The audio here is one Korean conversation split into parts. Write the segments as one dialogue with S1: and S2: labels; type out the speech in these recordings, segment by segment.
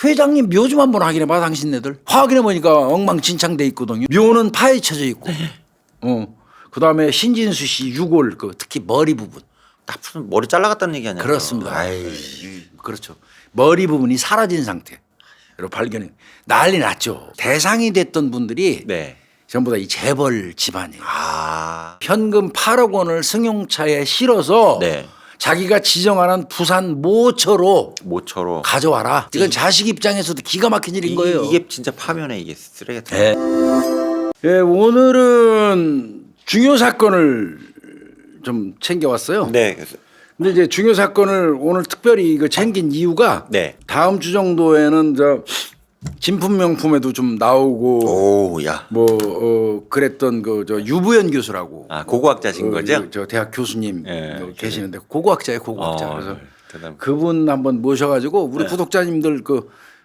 S1: 회장님 묘 좀 한번 확인해봐 당신네들. 확인해보니까 엉망진창돼 있거든요. 묘는 파헤쳐져 있고. 그다음에 신진수 씨 유골 특히 머리 부분.
S2: 딱 무슨 머리 잘라갔다는 얘기 아니야?
S1: 그렇습니다. 그렇죠. 머리 부분이 사라진 상태. 로 발견이 난리 났죠. 대상이 됐던 분들이
S2: 네.
S1: 전부 다 이 재벌 집안이에요.
S2: 아.
S1: 현금 8억 원을 승용차에 실어서
S2: 네.
S1: 자기가 지정하는 부산 모처로
S2: 모처로
S1: 가져와라. 이건 자식 입장에서도 기가 막힌 일인 거예요.
S2: 이게 진짜 파면에 이게 쓰레기 같은.
S1: 네. 예, 오늘은 중요 사건을 좀 챙겨왔어요.
S2: 네. 그래서
S1: 근데 이제 중요 사건을 오늘 특별히 이거 챙긴 이유가
S2: 네.
S1: 다음 주 정도에는 저 진품 명품에도 좀 나오고
S2: 오, 야.
S1: 그랬던 저 유부연 교수라고
S2: 아, 고고학자신 거죠?
S1: 저 대학 교수님
S2: 예.
S1: 계시는데 고고학자예요, 고고학자. 그래서
S2: 대단.
S1: 그분 한번 모셔가지고 우리
S2: 네.
S1: 구독자님들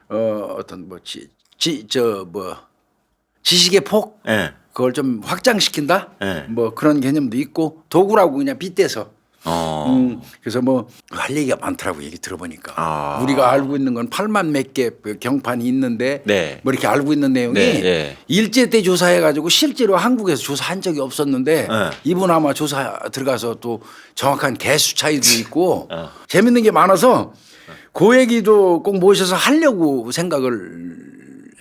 S1: 어떤 지식의 폭
S2: 예.
S1: 그걸 좀 확장시킨다.
S2: 네.
S1: 뭐 그런 개념도 있고 도구라고 그냥 빗대서. 그래서 뭐 할 얘기가 많더라고 얘기 들어보니까
S2: 아.
S1: 우리가 알고 있는 건 8만 몇 개 경판이 있는데
S2: 네.
S1: 뭐 이렇게 알고 있는 내용이
S2: 네, 네.
S1: 일제 때 조사해 가지고 실제로 한국에서 조사한 적이 없었는데
S2: 네.
S1: 이분 아마 조사 들어가서 또 정확한 개수 차이도 있고
S2: 어.
S1: 재밌는 게 많아서 그 얘기도 꼭 모셔서 하려고 생각을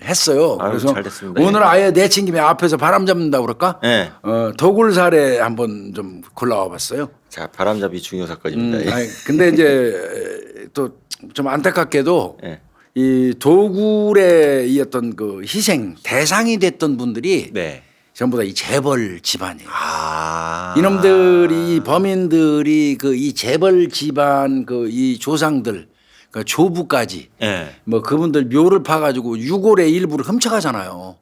S1: 했어요.
S2: 아유,
S1: 그래서
S2: 잘 됐습니다.
S1: 오늘 아예 내친 김에 앞에서 바람 잡는다 그럴까?
S2: 네.
S1: 도굴 사례 한번 좀 골라와 봤어요.
S2: 자, 바람잡이 중요 사건입니다.
S1: 아니, 근데 이제 또 좀 안타깝게도
S2: 예.
S1: 이 도굴의 이 어떤 그 희생 대상이 됐던 분들이
S2: 네.
S1: 전부 다 이 재벌 집안이에요.
S2: 아.
S1: 이놈들이 범인들이 이 재벌 집안 이 조상들 조부까지
S2: 예.
S1: 뭐 그분들 묘를 파가지고 유골의 일부를 훔쳐가잖아요.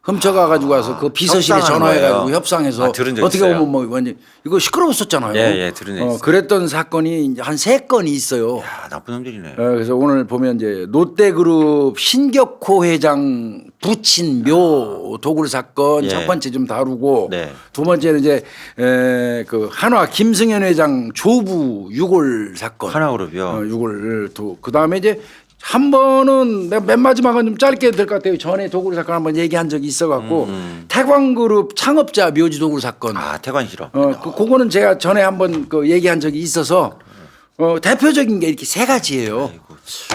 S1: 훔쳐가가지고 와서 그 비서실에
S2: 협상하는
S1: 전화해가지고
S2: 거예요?
S1: 협상해서
S2: 아, 들은 적
S1: 어떻게
S2: 있어요.
S1: 보면 뭐 완전 이거 시끄러웠었잖아요.
S2: 예, 들은 적 있어요.
S1: 그랬던 사건이 이제 한 3건이 있어요.
S2: 야, 나쁜 놈들이네.
S1: 그래서 오늘 보면 이제 롯데그룹 신격호 회장 부친 묘 도굴 사건
S2: 예.
S1: 첫 번째 좀 다루고
S2: 네.
S1: 두 번째는 이제 그 한화 김승현 회장 조부 유골 사건.
S2: 하나그룹이요.
S1: 유골 그 다음에 이제 한 번은 내가 맨 마지막은 좀 짧게 될 것 같아요. 전에 도굴 사건 한번 얘기한 적이 있어갖고 태광그룹 창업자 묘지 도굴 사건.
S2: 아, 태관 싫어.
S1: 그거는 제가 전에 한번 얘기한 적이 있어서 대표적인 게 이렇게 3가지예요.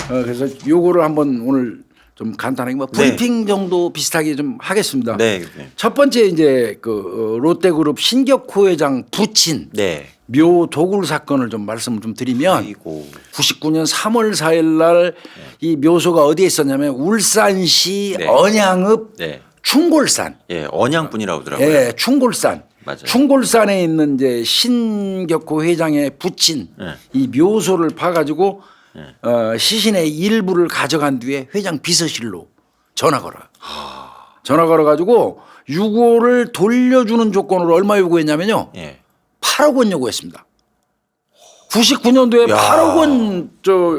S1: 그래서 요거를 한번 오늘 좀 간단하게 뭐 브리핑 정도 비슷하게 좀 하겠습니다.
S2: 네, 교수님.
S1: 첫 번째 이제 롯데그룹 신격호 회장 부친
S2: 네.
S1: 묘 도굴 사건을 좀 말씀을 좀 드리면
S2: 아이고.
S1: 99년 3월 4일 날 이 묘소가 어디에 있었냐면 울산시
S2: 네.
S1: 언양읍
S2: 네.
S1: 충골산.
S2: 예, 언양분이라고 하더라고요.
S1: 예, 충골산.
S2: 맞아요.
S1: 충골산에 있는 이제 신격호 회장의 부친
S2: 네.
S1: 이 묘소를 파가지고 시신의 일부를 가져간 뒤에 회장 비서실로 전화 걸어. 전화 걸어가지고 유고를 돌려주는 조건으로 얼마 요구했냐면요.
S2: 예.
S1: 8억 원 요구했습니다. 99년도에
S2: 야.
S1: 8억 원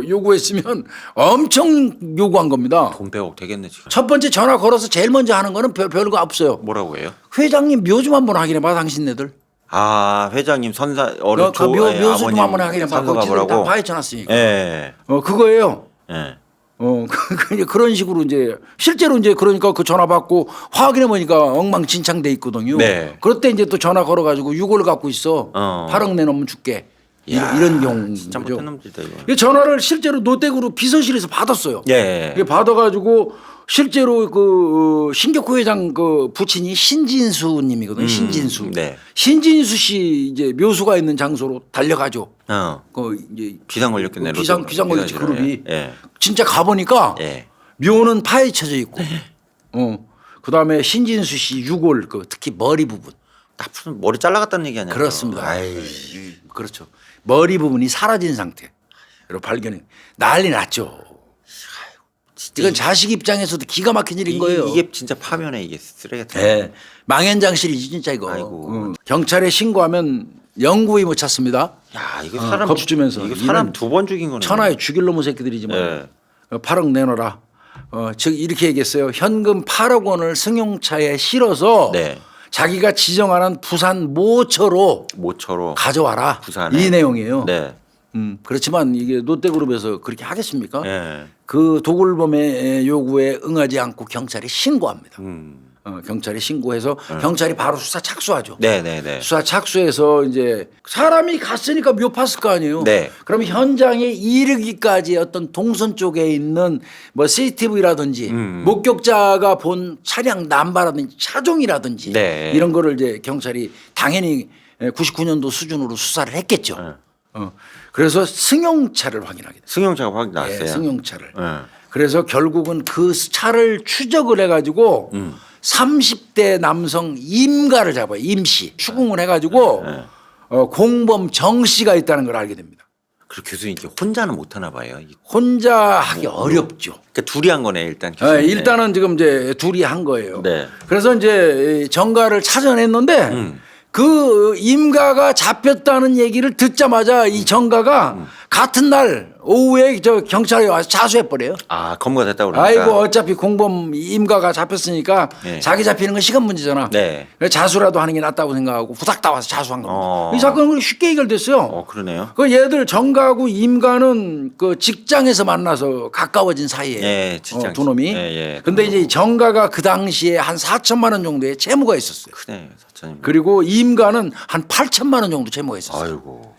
S1: 요구했으면 엄청 요구한 겁니다.
S2: 돈 100억 되겠네, 지금.
S1: 첫 번째 전화 걸어서 제일 먼저 하는 거는 별거 없어요.
S2: 뭐라고 해요?
S1: 회장님 묘 좀 한번 확인해봐 당신네들.
S2: 아, 회장님 선사 어른
S1: 그 묘수 좀 한번 확인해봐.
S2: 선거
S1: 그거 지금 다
S2: 가보라고.
S1: 파헤쳐놨으니까.
S2: 예.
S1: 그거예요.
S2: 예.
S1: 이제 그런 식으로 이제 실제로 이제 그러니까 그 전화 받고 확인해 보니까 엉망진창돼 있거든요.
S2: 네.
S1: 그럴 때 이제 또 전화 걸어가지고 6월 갖고 있어. 8억 내놓으면 줄게. 이런 경우.
S2: 진짜 못된 놈들이다 이거.
S1: 이 전화를 실제로 롯데그룹 비서실에서 받았어요.
S2: 예.
S1: 이게 받아가지고 실제로 신격호 회장 부친이 신진수님이거든요. 신진수.
S2: 네.
S1: 신진수 씨 이제 묘수가 있는 장소로 달려가죠. 이제
S2: 비상 걸렸겠네.
S1: 비상 걸렸지 그룹이.
S2: 예.
S1: 진짜 가보니까
S2: 예.
S1: 묘는 파헤쳐져 있고. 그다음에 신진수 씨 유골 특히 머리 부분.
S2: 딱 무슨 머리 잘라갔다는 얘기 아니야?
S1: 그렇습니다. 그렇죠. 머리 부분이 사라진 상태로 발견이 난리 났죠. 이건 자식 입장에서도 기가 막힌 일인 거예요.
S2: 이게 진짜 파면에 이게 쓰레기 같은.
S1: 네. 망연장실이지 진짜 이거.
S2: 아이고.
S1: 경찰에 신고하면 영구히 못 찾습니다.
S2: 야, 이거 사람
S1: 겁주면서.
S2: 이거 사람 2번 죽인 거네.
S1: 천하에 죽일 놈의 새끼들이지 뭐.
S2: 네.
S1: 8억 내놔라. 즉 이렇게 얘기했어요. 현금 8억 원을 승용차에 실어서
S2: 네.
S1: 자기가 지정하는 부산 모처로
S2: 모처로
S1: 가져와라.
S2: 부산에.
S1: 이 내용이에요.
S2: 네.
S1: 그렇지만 이게 롯데그룹에서 그렇게 하겠습니까?
S2: 예.
S1: 그 도굴범의 요구에 응하지 않고 경찰이 신고합니다.
S2: 음.
S1: 경찰이 신고해서 경찰이 바로 수사 착수하죠.
S2: 네네네.
S1: 수사 착수해서 이제 사람이 갔으니까 묘팠을 거 아니에요.
S2: 네.
S1: 그럼 현장에 이르기까지 어떤 동선 쪽에 있는 뭐 CCTV라든지 목격자가 본 차량 남바라든지 차종이라든지
S2: 네.
S1: 이런 거를 이제 경찰이 당연히 99년도 수준으로 수사를 했겠죠. 그래서 승용차를 확인하게 됐어요.
S2: 승용차가 확 나왔어요.
S1: 네, 승용차를.
S2: 예.
S1: 그래서 결국은 그 차를 추적을 해가지고 30대 남성 임가를 잡아요. 임씨 추궁을 해가지고 공범 정 씨가 있다는 걸 알게 됩니다.
S2: 그리고 교수님 이게 혼자는 못 하나 봐요.
S1: 혼자 하기 어렵죠.
S2: 그러니까 둘이 한 거네 일단. 교수님.
S1: 일단은 지금 이제 둘이 한 거예요.
S2: 네.
S1: 그래서 이제 정가를 찾아냈는데 그 임가가 잡혔다는 얘기를 듣자마자 이 정가가 같은 날 오후에 저 경찰에 와서 자수해 버려요.
S2: 아 검거가 됐다고 그러니까.
S1: 아이고 어차피 공범 임가가 잡혔으니까
S2: 네.
S1: 자기 잡히는 건 시간 문제잖아.
S2: 네.
S1: 그래서 자수라도 하는 게 낫다고 생각하고 후닥 나와서 자수한 겁니다.
S2: 어.
S1: 이 사건은 쉽게 해결됐어요.
S2: 그러네요.
S1: 그 얘들 정가하고 임가는 그 직장에서 만나서 가까워진 사이에
S2: 예, 직장.
S1: 두 놈이.
S2: 예, 예.
S1: 근데 이제 정가가 그 당시에 한 4천만 원 정도의 채무가 있었어요.
S2: 크네 사천님.
S1: 그리고 임가는 한 8천만 원 정도 채무가 있었어요.
S2: 아이고.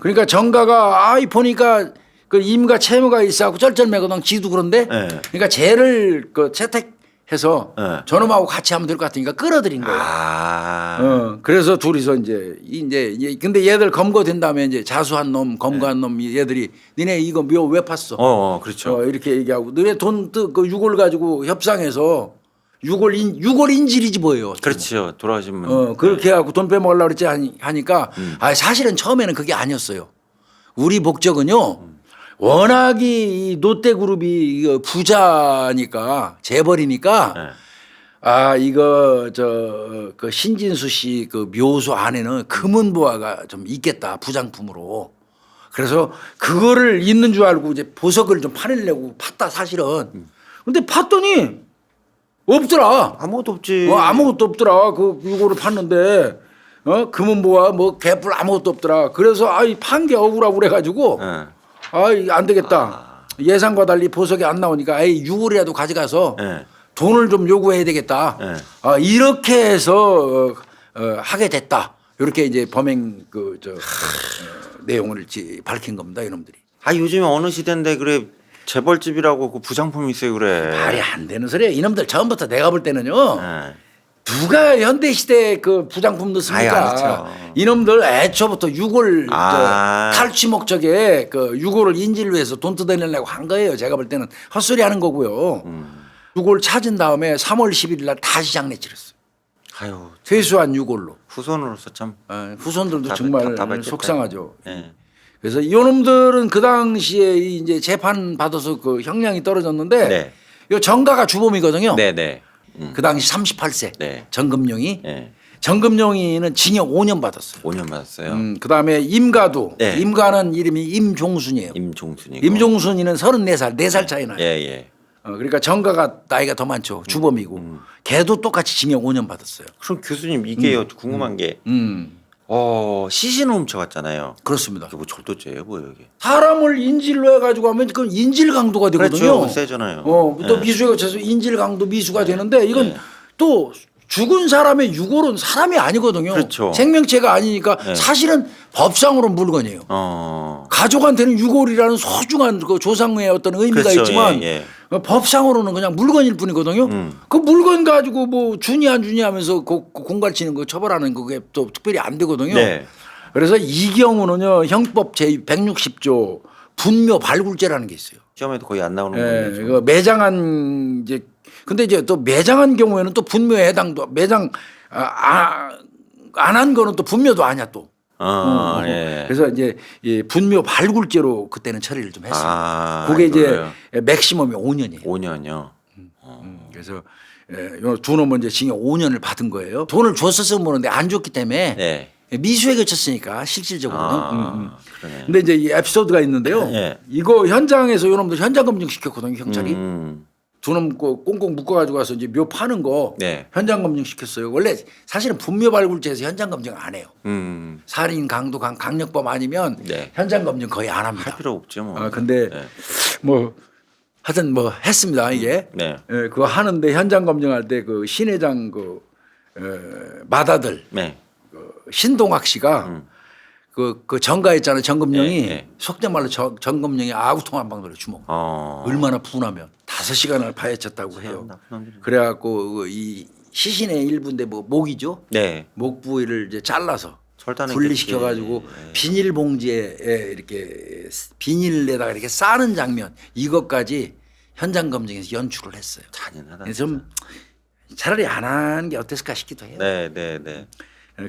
S1: 그러니까 정가가 보니까 그 임가 채무가 있어갖고 쩔쩔매거든 지도 그런데
S2: 네.
S1: 그러니까 쟤를 그 채택해서
S2: 네.
S1: 저놈하고 같이 하면 될 것 같으니까 끌어들인 거예요. 그래서 둘이서 이제 근데 얘들 검거된 다음에 이제 자수한 놈 검거한 놈 얘들이 니네 이거 묘 왜 팠어?
S2: 그렇죠.
S1: 이렇게 얘기하고 너네 그 6월 가지고 협상해서 6월 인질이지 뭐예요.
S2: 그렇죠. 돌아가신 분.
S1: 그렇게 해갖고 돈 빼먹으려고 그랬지 하니까 사실은 처음에는 그게 아니었어요. 우리 목적은요. 워낙이 이 롯데그룹이 부자니까 재벌이니까 이거 그 신진수 씨 그 묘소 안에는 금은보화가 좀 있겠다 부장품으로. 그래서 그거를 있는 줄 알고 이제 보석을 좀 파내려고 팠다 사실은. 근데 팠더니 없더라.
S2: 아무것도 없지.
S1: 아무것도 없더라. 그 이거를 팠는데 금은보화 뭐 개뿔 아무것도 없더라. 그래서 판 게 억울하고 그래가지고 안 되겠다. 예상과 달리 보석이 안 나오니까 6월이라도 가져가서 돈을 좀 요구해야 되겠다. 이렇게 해서 하게 됐다. 이렇게 이제 범행 내용을 밝힌 겁니다. 이놈들이.
S2: 요즘에 어느 시대인데 그래 재벌집이라고 그 부장품이 있어요 그래.
S1: 말이 안 되는 소리야. 이놈들 처음부터 내가 볼 때는요.
S2: 예.
S1: 누가 현대시대 그 부장품 넣습니까?
S2: 그렇죠.
S1: 이놈들 애초부터 6월
S2: 아.
S1: 탈취 목적에 그 6월을 인지를 위해서 돈 뜯어내려고 한 거예요. 제가 볼 때는 헛소리 하는 거고요. 6월 찾은 다음에 3월 11일 날 다시 장례 치렀어요.
S2: 아유
S1: 퇴수한 6월로.
S2: 후손으로서 참.
S1: 후손들도
S2: 답답-
S1: 정말
S2: 답답했겠다.
S1: 속상하죠.
S2: 예.
S1: 그래서 이놈들은 그 당시에 이제 재판 받아서 그 형량이 떨어졌는데
S2: 네.
S1: 이 정가가 주범이거든요.
S2: 네네.
S1: 그 당시 38세
S2: 네.
S1: 정금용이.
S2: 예.
S1: 정금용이는 징역 5년 받았어요.
S2: 5년 받았어요.
S1: 그 다음에 임가도.
S2: 네.
S1: 임가는 이름이 임종순이에요.
S2: 임종순이고.
S1: 임종순이는 34살, 4살 차이 나요.
S2: 예예.
S1: 그러니까 정가가 나이가 더 많죠. 주범이고. 걔도 똑같이 징역 5년 받았어요.
S2: 그럼 교수님 이게요 궁금한 게 시신을 훔쳐갔잖아요.
S1: 그렇습니다.
S2: 이게 뭐 절도죄예요, 뭐 이게?
S1: 사람을 인질로 해가지고 하면 그 인질 강도가 되거든요.
S2: 그렇죠, 세잖아요.
S1: 또 미수에 거쳐서 인질 강도 미수가 되는데 이건
S2: 네.
S1: 또 죽은 사람의 유골은 사람이 아니거든요.
S2: 그렇죠.
S1: 생명체가 아니니까 사실은 법상으로는 물건이에요. 가족한테는 유골이라는 소중한 그 조상의 어떤 의미가
S2: 그렇죠.
S1: 있지만
S2: 예.
S1: 법상으로는 그냥 물건일 뿐이거든요. 그 물건 가지고 뭐 주니 안 주니 하면서 그 공갈치는 거 처벌하는 그게 또 특별히 안 되거든요.
S2: 네.
S1: 그래서 이 경우는요 형법 제 160조 분묘 발굴죄라는 게 있어요.
S2: 시험에도 거의 안 나오는
S1: 예,
S2: 건데.
S1: 이거 매장한 이제 근데 이제 또 매장한 경우에는 또 분묘에 해당도 매장 안 한 거는 또 분묘도 아니야 또.
S2: 예.
S1: 그래서 이제 이 분묘 발굴죄로 그때는 처리를 좀 했어요. 그게
S2: 이거를요.
S1: 이제 맥시멈이 5년이에요.
S2: 5년요.
S1: 그래서 두 놈은 이제 징역 5년을 받은 거예요. 돈을 줬었으면 모르는데 안 줬기 때문에
S2: 네.
S1: 미수에 그쳤으니까 실질적으로는.
S2: 그러네.
S1: 근데 이제 이 에피소드가 있는데요.
S2: 예.
S1: 이거 현장에서 이놈들 현장 검증 시켰거든요, 경찰이. 두 놈 꽁꽁 묶어가지고 와서 이제 묘 파는 거
S2: 네.
S1: 현장 검증 시켰어요. 원래 사실은 분묘 발굴제에서 현장 검증 안 해요.
S2: 음.
S1: 살인, 강도, 강력범 아니면
S2: 네.
S1: 현장 검증 거의 안 합니다.
S2: 할 필요 없죠 뭐.
S1: 근데
S2: 네.
S1: 뭐 하여튼 뭐 했습니다 이게.
S2: 네.
S1: 예, 그거 하는데 현장 검증할 때 그 신회장 마다들
S2: 네.
S1: 신동학 씨가 그 정가했잖아요. 정금령이
S2: 네, 네.
S1: 속된 말로 정금령이 아구통 한 방 돌려 주먹. 얼마나 분하면 5시간을 파헤쳤다고 해요.
S2: 나쁜 놈들이.
S1: 그래갖고 이 시신의 일부인데 뭐 목이죠.
S2: 네.
S1: 목 부위를 이제 잘라서
S2: 절단했겠지.
S1: 분리시켜가지고 비닐봉지에 이렇게 비닐에다가 이렇게 싸는 장면 이것까지 현장 검증에서 연출을 했어요.
S2: 잔인하다.
S1: 좀 차라리 안 하는 게 어땠을까 싶기도 해요.
S2: 네, 네, 네.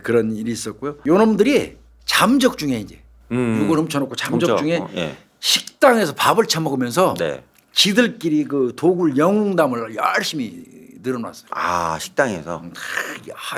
S1: 그런 일이 있었고요. 요놈들이 잠적 중에 이제 육을 훔쳐놓고 잠적
S2: 훔쳐.
S1: 중에
S2: 예.
S1: 식당에서 밥을 처먹으면서
S2: 네.
S1: 지들끼리 그 도굴 영웅담을 열심히 늘어놨어요.
S2: 아 식당에서.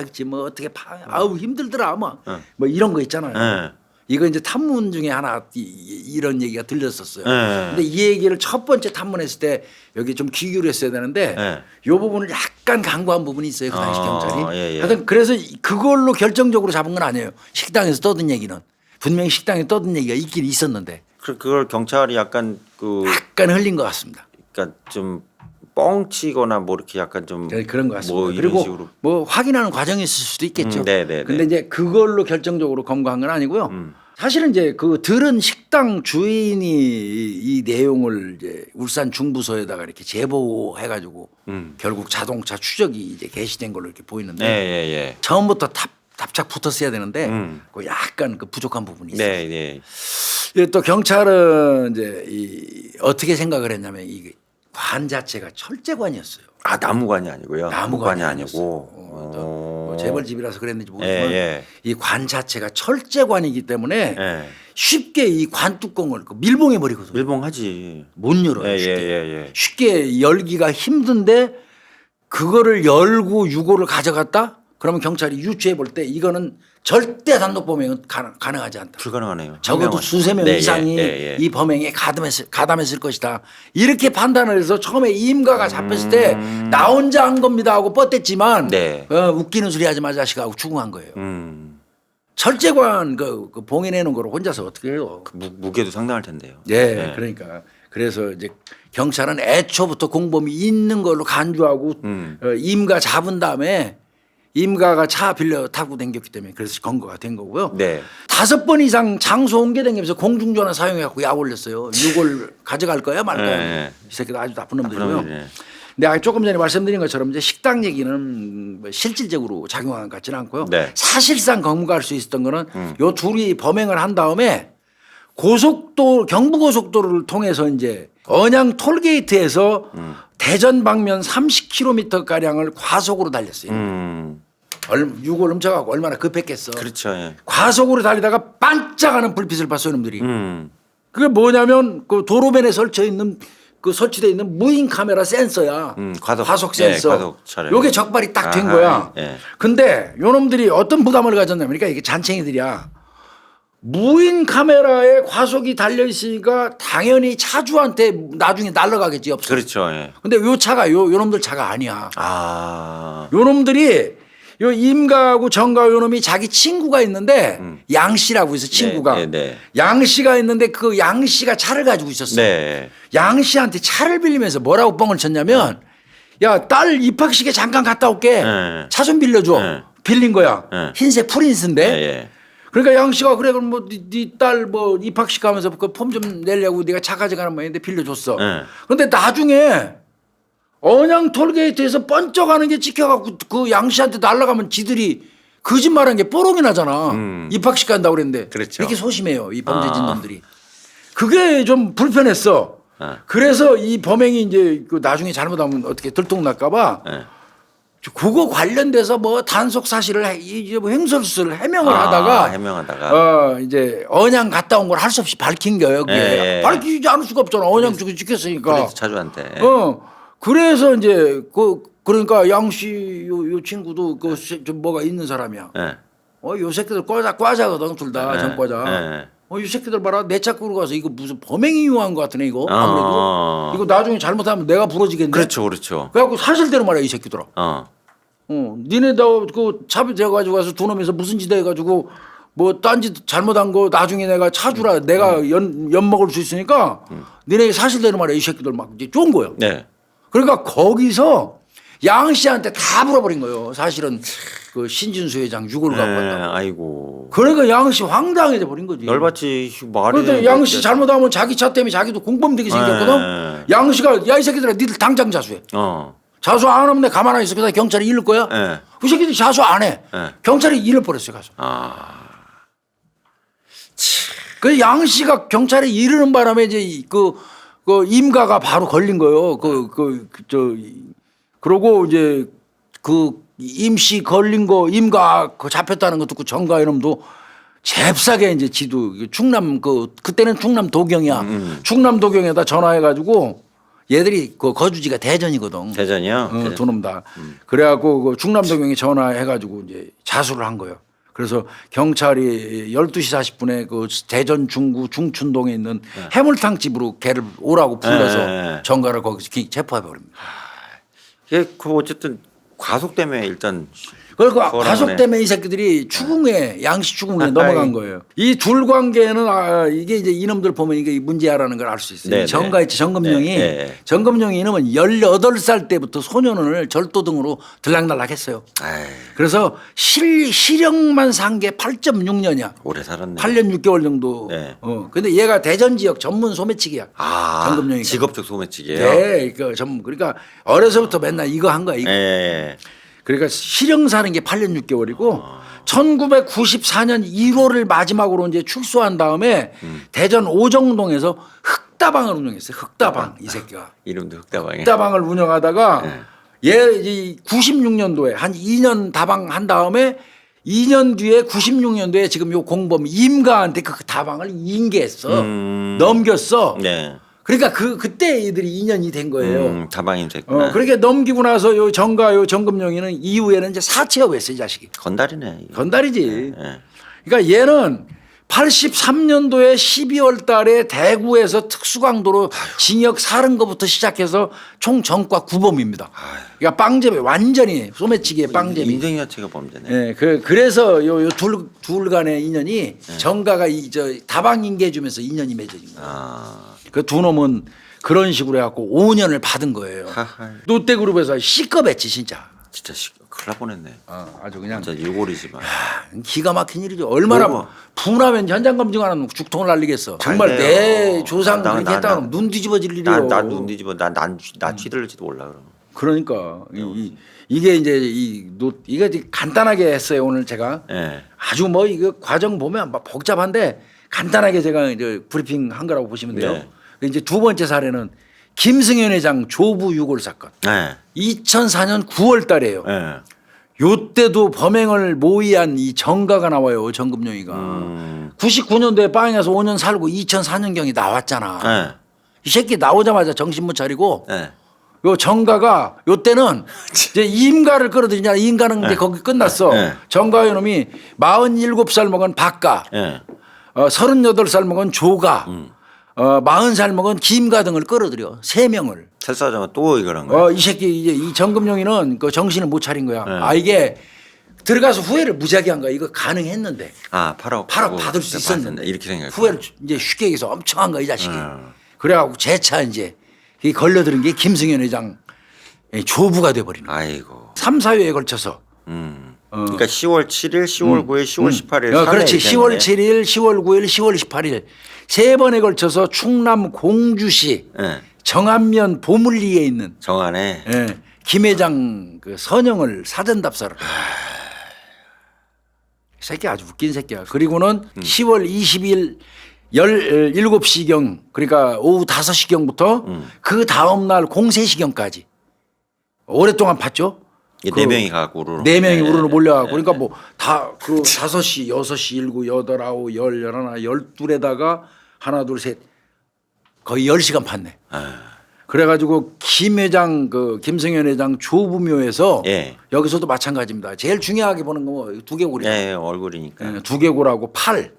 S1: 이제 뭐 어떻게 아우 힘들더라 뭐 이런 거 있잖아요.
S2: 네.
S1: 이거 이제 탐문 중에 하나 이런 얘기가 들렸었어요.
S2: 네.
S1: 근데 이 얘기를 첫 번째 탐문했을 때 여기 좀 귀 기울였어야 되는데
S2: 네.
S1: 이 부분을 약간 강구한 부분이 있어요. 그 당시 경찰이.
S2: 예, 예.
S1: 하여튼 그래서 그걸로 결정적으로 잡은 건 아니에요. 식당에서 떠든 얘기는. 분명히 식당에 떠든 얘기가 있긴 있었는데
S2: 그걸 경찰이 약간
S1: 약간 흘린 것 같습니다.
S2: 그러니까 좀 뻥치거나 뭐 이렇게 약간 좀
S1: 그런 것 같습니다.
S2: 뭐 이런
S1: 그리고
S2: 식으로.
S1: 뭐 확인하는 과정이 있을 수도 있겠죠.
S2: 네네네.
S1: 근데 이제 그걸로 결정적으로 검거한 건 아니고요. 사실은 이제 그 들은 식당 주인이 이 내용을 이제 울산 중부서에다가 이렇게 제보해가지고 결국 자동차 추적이 이제 개시된 걸로 이렇게 보이는데
S2: 네, 예, 예.
S1: 처음부터 답착 붙었어야 되는데 그 약간 그 부족한 부분이 있어요.
S2: 네, 네.
S1: 예, 또 경찰은 이제 어떻게 생각을 했냐면 이 관 자체가 철제관이었어요.
S2: 아 나무관이 아니고요.
S1: 나무관이
S2: 아니고.
S1: 뭐 재벌집이라서 그랬는지 모르지만
S2: 예.
S1: 이 관 자체가 철제관이기 때문에
S2: 예.
S1: 쉽게 이 관 뚜껑을 밀봉해 버리거든요.
S2: 밀봉하지.
S1: 못 열어요.
S2: 예,
S1: 쉽게.
S2: 예.
S1: 쉽게 열기가 힘든데 그거를 열고 유고를 가져갔다? 그러면 경찰이 유추해 볼 때 이거는 절대 단독 범행은 가능하지 않다.
S2: 불가능하네요.
S1: 적어도 수세 명
S2: 네,
S1: 이상이
S2: 예.
S1: 이 범행에 가담했을 것이다. 이렇게 판단을 해서 처음에 임가가 잡혔을 때 나 혼자 한 겁니다 하고 뻗댔지만
S2: 네.
S1: 웃기는 소리 하지 마 자식아 하고 추궁한 거예요. 철제관 그 봉인해놓은 거를 혼자서 어떻게 해요.
S2: 그 무게도 상당할 텐데요.
S1: 네, 그러니까 그래서 이제 경찰은 애초부터 공범이 있는 걸로 간주하고 임가 잡은 다음에 임가가 차 빌려 타고 댕겼기 때문에 그래서 검거가 된 거고요.
S2: 네.
S1: 5번 이상 장소 옮겨 다니면서 공중전화 사용해갖고 약 올렸어요. 이걸 가져갈 거야 말 거야.
S2: 네.
S1: 이 새끼들 아주 나쁜 놈들이고요.
S2: 네.
S1: 근데 아까 조금 전에 말씀드린 것처럼 이제 식당 얘기는 뭐 실질적으로 작용한 것 같지는 않고요.
S2: 네.
S1: 사실상 검거할 수 있었던 거는 요 둘이 범행을 한 다음에 경부고속도로를 통해서 이제 언양 톨게이트에서 대전 방면 30km 가량을 과속으로 달렸어요. 6월 훔쳐가고 얼마나 급했겠어.
S2: 그렇죠. 예.
S1: 과속으로 달리다가 반짝하는 불빛을 봤어요, 놈들이. 그게 뭐냐면 그 도로변에 설치되어 있는 무인 카메라 센서야. 과속 센서.
S2: 과속 차량.
S1: 요게 적발이 딱 된
S2: 아하,
S1: 거야.
S2: 예.
S1: 근데 요 놈들이 어떤 부담을 가졌냐면 그러니까 이게 잔챙이들이야. 무인 카메라에 과속이 달려 있으니까 당연히 차주한테 나중에 날아가겠지 없어.
S2: 그렇죠. 예.
S1: 근데 요 차가 요 놈들 차가 아니야.
S2: 아.
S1: 요 놈들이 요 임가하고 정가 요 놈이 자기 친구가 있는데 양 씨라고 해서 친구가
S2: 네.
S1: 양 씨가 있는데 그 양 씨가 차를 가지고 있었어.
S2: 네.
S1: 양 씨한테 차를 빌리면서 뭐라고 뻥을 쳤냐면 야, 딸 입학식에 잠깐 갔다 올게.
S2: 네.
S1: 차 좀 빌려줘.
S2: 네.
S1: 빌린 거야.
S2: 네.
S1: 흰색 프린스인데.
S2: 예.
S1: 그러니까 양 씨가 그래 그럼 뭐 네 딸 뭐 입학식 가면서 그 폼 좀 내려고 네가 차 가져가는 모양인데 빌려줬어.
S2: 네.
S1: 근데 나중에 언양 톨게이트에서 번쩍하는 게 찍혀갖고 그 양 씨한테 날아가면 지들이 거짓말한 게 뽀록이 나잖아. 입학식 간다고 그랬는데.
S2: 그렇죠.
S1: 이렇게 소심해요. 이 범죄진 놈들이. 그게 좀 불편했어.
S2: 아.
S1: 그래서 이 범행이 이제 그 나중에 잘못하면 어떻게 들통날까봐
S2: 네.
S1: 그거 관련돼서 뭐 단속 사실을 이제 뭐 횡설수설을 해명을 하다가
S2: 해명하다가
S1: 이제 언양 갔다 온 걸 할 수 없이 밝힌 거예요. 그게
S2: 예.
S1: 밝히지 않을 수가 없잖아. 언양 쪽에 찍혔으니까.
S2: 그래서 차주한테.
S1: 그래서 이제 그러니까 양씨 요 친구도 좀 뭐가 있는 사람이야.
S2: 예.
S1: 요 새끼들 과자거든 둘 다
S2: 예.
S1: 전과자.
S2: 예.
S1: 이 새끼들 봐라 내 차 끌고 가서 이거 무슨 범행이 유한 것 같으네 이거 아무래도 이거 나중에 잘못하면 내가 부러지겠네.
S2: 그렇죠, 그렇죠.
S1: 그래갖고 사실대로 말이야 이 새끼들아. 니네 그 차비 대가지고 가서 두 놈이서 무슨 짓 해가지고 뭐 딴짓 잘못한 거 나중에 내가 차주라 내가 연 먹을 수 있으니까 니네 사실대로 말이야 이 새끼들 막 이제 좋은 거예요.
S2: 네.
S1: 그러니까 거기서 양 씨한테 다 물어버린 거예요. 사실은 그 신진수 회장 6월 갖고 왔다.
S2: 아이고.
S1: 그러니까 양 씨 황당해져 버린 거지.
S2: 열받지 말이.
S1: 그런데 양 씨 잘못하면 자기 차 때문에 자기도 공범되게 생겼거든. 양 씨가 야 이 새끼들아 니들 당장 자수해. 자수 안 하면 내가 가만 안 있어. 그래서 경찰이 이를 거야. 그 새끼들이 자수 안 해. 경찰이 이를 버렸어요 가서. 그 양 씨가 경찰에 이르는 바람에 이제 그 임가가 바로 걸린 거예요. 그러고 이제 그 임씨 걸린 거 임가 그 잡혔다는 거 듣고 정가 이놈도 잽싸게 이제 지도 충남 그때는 충남 도경이야. 충남 도경에다 전화해가지고 얘들이 그 거주지가 대전이거든.
S2: 대전이요?
S1: 두 놈 다. 그래갖고 그 충남 도경에 전화해가지고 이제 자수를 한 거예요. 그래서 경찰이 12시 40분에 그 대전 중구 중춘동에 있는 해물탕 집으로 걔를 오라고 불러서 정가를 거기서 체포해 버립니다.
S2: 그 어쨌든 과속 때문에 일단.
S1: 그리고 과속 때문에 이 새끼들이 추궁에 양씨 추궁에 넘어간 거예요. 이 둘 관계는 이게 이제 이놈들 보면 이게 문제야라는 걸 알 수 있어요. 정가 있지 정금룡이 정금룡이 이놈은 18살 때부터 소년원을 절도등으로 들락날락했어요. 그래서 실형만 산 게 8.6년이야.
S2: 오래 살았네.
S1: 8년 6개월 정도. 근데 얘가 대전 지역 전문 소매치기야. 정금룡이.
S2: 직업적 소매치기예요.
S1: 네, 그러니까 어려서부터 맨날 이거 한 거야. 이거. 그러니까 실형 사는 게 8년 6개월이고 1994년 1월을 마지막으로 이제 출소한 다음에 대전 오정동에서 흑다방을 운영했어요. 흑다방 이 새끼가.
S2: 이름도 흑다방이에요.
S1: 흑다방을 운영하다가 얘 96년도에 한 2년 다방 한 다음에 2년 뒤에 96년도에 지금 요 공범 임가한테 그 다방을 인계했어. 넘겼어. 그러니까 그때 애들이 인연이 된 거예요.
S2: 다방이 됐구나.
S1: 그렇게 넘기고 나서 요 정금룡이는 이후에는 이제 사채업했어 이 자식이.
S2: 건달이네.
S1: 건달이지. 그러니까 얘는 83년도에 12월 달에 대구에서 특수강도로 징역 40거부터 시작해서 총 전과 9범입니다. 그러니까 빵재배 완전히 소매치기의 빵재배.
S2: 인생 자체가 범죄네.
S1: 네, 그래서 요 둘 간의 인연이 정가가 다방 인계해주면서 인연이 맺어진 거예요. 그 두 놈은 그런 식으로 해갖고 5년을 받은 거예요. 롯데그룹에서 C급했지 진짜.
S2: 진짜 큰일 날 뻔했네.
S1: 아주 그냥
S2: 진짜 유골이지만.
S1: 기가 막힌 일이죠. 얼마나 분하면 현장 검증하는 죽통을 날리겠어. 정말 내 조상 그렇게 했다 그러면 눈 뒤집어질 일이요.
S2: 난 눈 뒤집어. 나 쥐들을지도 몰라 그럼.
S1: 그러니까 이게 이제 이게 간단하게 했어요 오늘 제가. 아주 뭐 이거 과정 보면 막 복잡한데 간단하게 제가 이제 브리핑 한 거라고 보시면 돼요. 이제 두 번째 사례는 김승현 회장 조부 유골 사건. 2004년 9월 달이에요. 요때도 범행을 모의한 이 정가가 나와요. 정금룡이가. 99년도에 빵에서 5년 살고 2004년경에 나왔잖아. 이 새끼 나오자마자 정신 못 차리고 요 정가가 요때는 이제 임가를 끌어들이냐. 임가는 이제 거기 끝났어. 정가 요놈이 47살 먹은 박가 38살 먹은 조가 40살 먹은 김가 등을 끌어들여 3명을.
S2: 찰싸자마 또 이걸 한 거야.
S1: 이 새끼 이제 이 정금룡이는 그 정신을 못 차린 거야. 이게 들어가서 후회를 무지하게 한 거야. 이거 가능했는데.
S2: 8억
S1: 받을 수 있었는데.
S2: 이렇게 생각해.
S1: 후회를 이제 쉽게 얘기해서 엄청 한 거야 이 자식이. 그래갖고 재차 이제 이 걸려드는 게 김승현 회장 조부가 돼버리는 거야.
S2: 아이고.
S1: 3, 4회에 걸쳐서.
S2: 그러니까 10월 7일, 10월 9일, 10월 18일.
S1: 그렇지. 10월 7일, 10월 9일, 10월 18일. 3번에 걸쳐서 충남 공주시 정안면 보물리에 있는
S2: 정안에
S1: 김 회장 그 선영을 사전 답사를. 새끼 아주 웃긴 새끼야. 그리고는 10월 20일 17시경 그러니까 오후 5시경부터 그 다음날 공세시경까지 오랫동안 봤죠.
S2: 4명이 가고 우르르.
S1: 4명이 우르르 몰려가고 그러니까 뭐 다 그 5시, 6시, 7, 8, 9, 10, 11, 12에다가 하나, 둘, 셋 거의 10시간 팠네. 그래가지고 김 회장 그 김승현 회장 조부묘에서 여기서도 마찬가지입니다. 제일 중요하게 보는 거 두개골이에요.
S2: 얼굴이니까.
S1: 두개골하고 팔.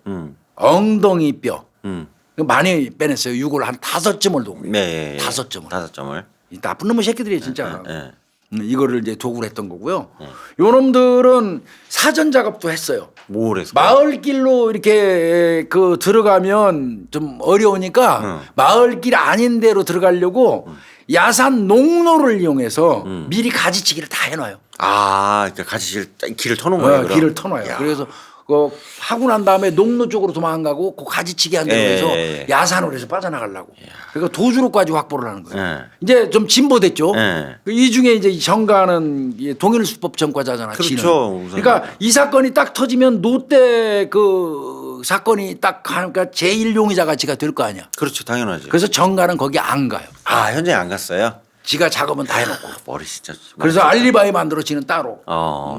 S1: 엉덩이 뼈
S2: 음.
S1: 많이 빼냈어요. 유골 한 5점을 도구.
S2: 네.
S1: 5점을.
S2: 5점을.
S1: 이 나쁜 놈의 새끼들이 진짜.
S2: 예.
S1: 이거를 이제 도구로 했던 거고요. 요 놈들은 사전 작업도 했어요.
S2: 뭘 했어요?
S1: 마을길로 이렇게 그 들어가면 좀 어려우니까 마을길 아닌 데로 들어가려고 야산 농로를 이용해서 미리 가지치기를 다 해놔요.
S2: 아, 그러니까 같이 길을 터놓은 거예요. 그럼?
S1: 길을 터놔요. 그래서 그 하고 난 다음에 농로 쪽으로 도망가고 그 가지치기 한 대로 해서 야산으로 해서 빠져나가려고. 그러니까 도주로까지 확보를 하는 거예요.
S2: 예.
S1: 이제 좀 진보됐죠.
S2: 예.
S1: 이 중에 이제 이 정가는 동일수법 전과자잖아.
S2: 그렇죠,
S1: 지는.
S2: 우선.
S1: 그러니까 이 사건이 딱 터지면 노때 그 사건이 딱 하니까 제1용의자 가치가 될 거 아니야.
S2: 그렇죠, 당연하지.
S1: 그래서 정가는 거기 안 가요.
S2: 아, 현장에 안 갔어요?
S1: 지가 작업은 다 해놓고.
S2: 머리 진짜.
S1: 그래서 알리바이 만들어 지는 따로.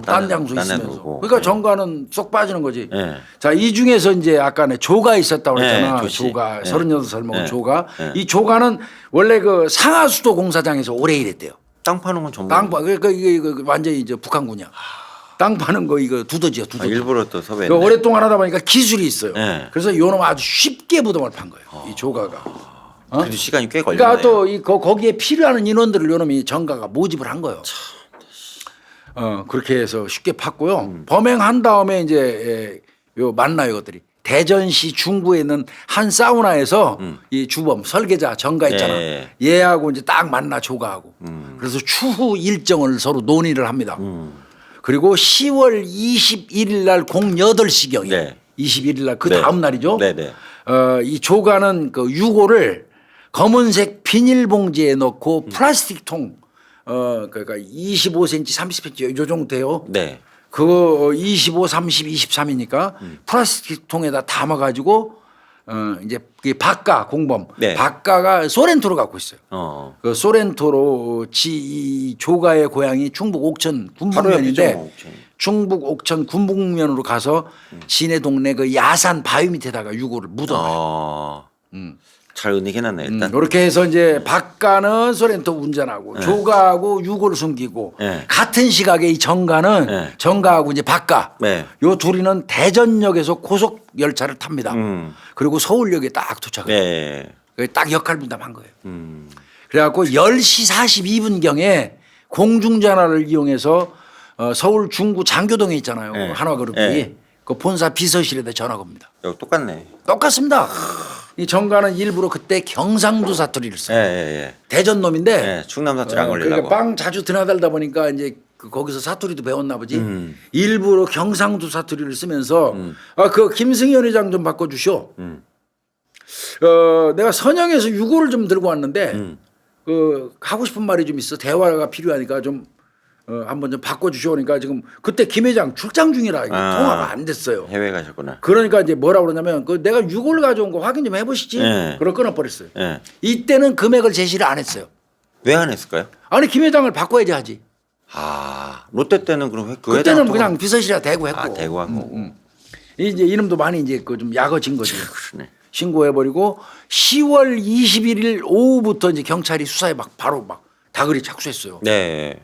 S1: 딴 장소
S2: 딴
S1: 있으면서.
S2: 데로
S1: 그러니까
S2: 네.
S1: 정가는 쏙 빠지는 거지.
S2: 네.
S1: 자, 이 중에서 이제 아까는 조가 있었다고 그랬잖아.
S2: 네, 조씨.
S1: 조가.
S2: 네.
S1: 38살 먹은
S2: 네.
S1: 조가.
S2: 네.
S1: 이 조가는 원래 그 상하수도 공사장에서 오래 일했대요.
S2: 땅 파는 건 전부.
S1: 땅 파, 그러니까 이게 완전히 이제 북한군이야. 땅 파는 거 이거 두더지야,
S2: 아,
S1: 두더지.
S2: 일부러 또 섭외.
S1: 그 오랫동안 하다 보니까 기술이 있어요.
S2: 네.
S1: 그래서 요놈 아주 쉽게 부동을 판 거예요. 이 조가가.
S2: 그래도 시간이 꽤 걸렸네요.
S1: 그러니까 또 이 거기에 필요한 인원들을 요놈이 정가가 모집을 한 거예요. 그렇게 해서 쉽게 팠고요. 범행한 다음에 이제 요 만나요, 이것들이. 대전시 중구에 있는 한 사우나에서 이 주범 설계자 정가 있잖아.
S2: 예.
S1: 얘하고 이제 딱 만나 조가하고. 그래서 추후 일정을 서로 논의를 합니다. 그리고 10월 21일 날 08시경에
S2: 네.
S1: 21일 날 그
S2: 네.
S1: 다음 날이죠.
S2: 네네.
S1: 이 조가는 그 유골을 검은색 비닐봉지에 넣고 플라스틱 통 그러니까 25cm, 30cm 요 정도 돼요.
S2: 네.
S1: 그거 25, 30, 23이니까 플라스틱 통에다 담아 가지고 이제 그 박가 공범
S2: 네.
S1: 박가가 소렌토로 갖고 있어요.
S2: 어.
S1: 그 소렌토로 이 조가의 고향이 충북 옥천
S2: 바로
S1: 군북면인데
S2: 옆이죠, 옥천.
S1: 충북 옥천 군북면으로 가서 지네 동네 그 야산 바위 밑에다가 유골을 묻어놔요.
S2: 잘 은닉해놨네 일단.
S1: 그렇게 해서 이제 박가는 소렌토 운전하고 조가하고 유골을 숨기고
S2: 네.
S1: 같은 시각에 이 정가는
S2: 네.
S1: 정가하고 이제 박가
S2: 네.
S1: 요 둘이는 대전역에서 고속 열차를 탑니다. 그리고 서울역에 딱 도착해요.
S2: 네.
S1: 그게 딱 역할 분담한 거예요. 그래갖고 10시 42분경에 공중전화를 이용해서 서울 중구 장교동에 있잖아요.
S2: 네.
S1: 한화그룹이
S2: 네.
S1: 그 본사 비서실에다 전화가 옵니다.
S2: 여기 똑같네.
S1: 똑같습니다. 이 정가는 일부러 그때 경상도 사투리를 써요.
S2: 예.
S1: 대전 놈인데
S2: 예. 충남 사투리 안 걸리려고.
S1: 그러니까 빵 자주 드나들다 보니까 이제 거기서 사투리도 배웠나 보지. 일부러 경상도 사투리를 쓰면서 그 김승현 회장 좀 바꿔주시오. 내가 선영에서 유고를 좀 들고 왔는데 그 하고 싶은 말이 좀 있어. 대화가 필요하니까 좀 한번 좀 바꿔주시오. 그러니까 지금 그때 김 회장 출장 중이라 이게 통화가 안 됐어요.
S2: 해외 가셨구나.
S1: 그러니까 이제 뭐라고 그러냐면 그 내가 6월 가져온 거 확인 좀 해보시지.
S2: 네.
S1: 그걸 끊어버렸어요.
S2: 예.
S1: 이때는 금액을 제시를 안 했어요.
S2: 왜 안 했을까요?
S1: 아니 김 회장을 바꿔야지 하지.
S2: 아 롯데 때는 그럼 그
S1: 그때는
S2: 회장
S1: 그냥 비서실에 대고 했고.
S2: 아 대구 한 거고.
S1: 이제 이놈도 많이 이제 그 좀 약어진 거지.
S2: 그러네.
S1: 신고해버리고 10월 21일 오후부터 이제 경찰이 수사에 막 바로 막 다그리 착수했어요.
S2: 네.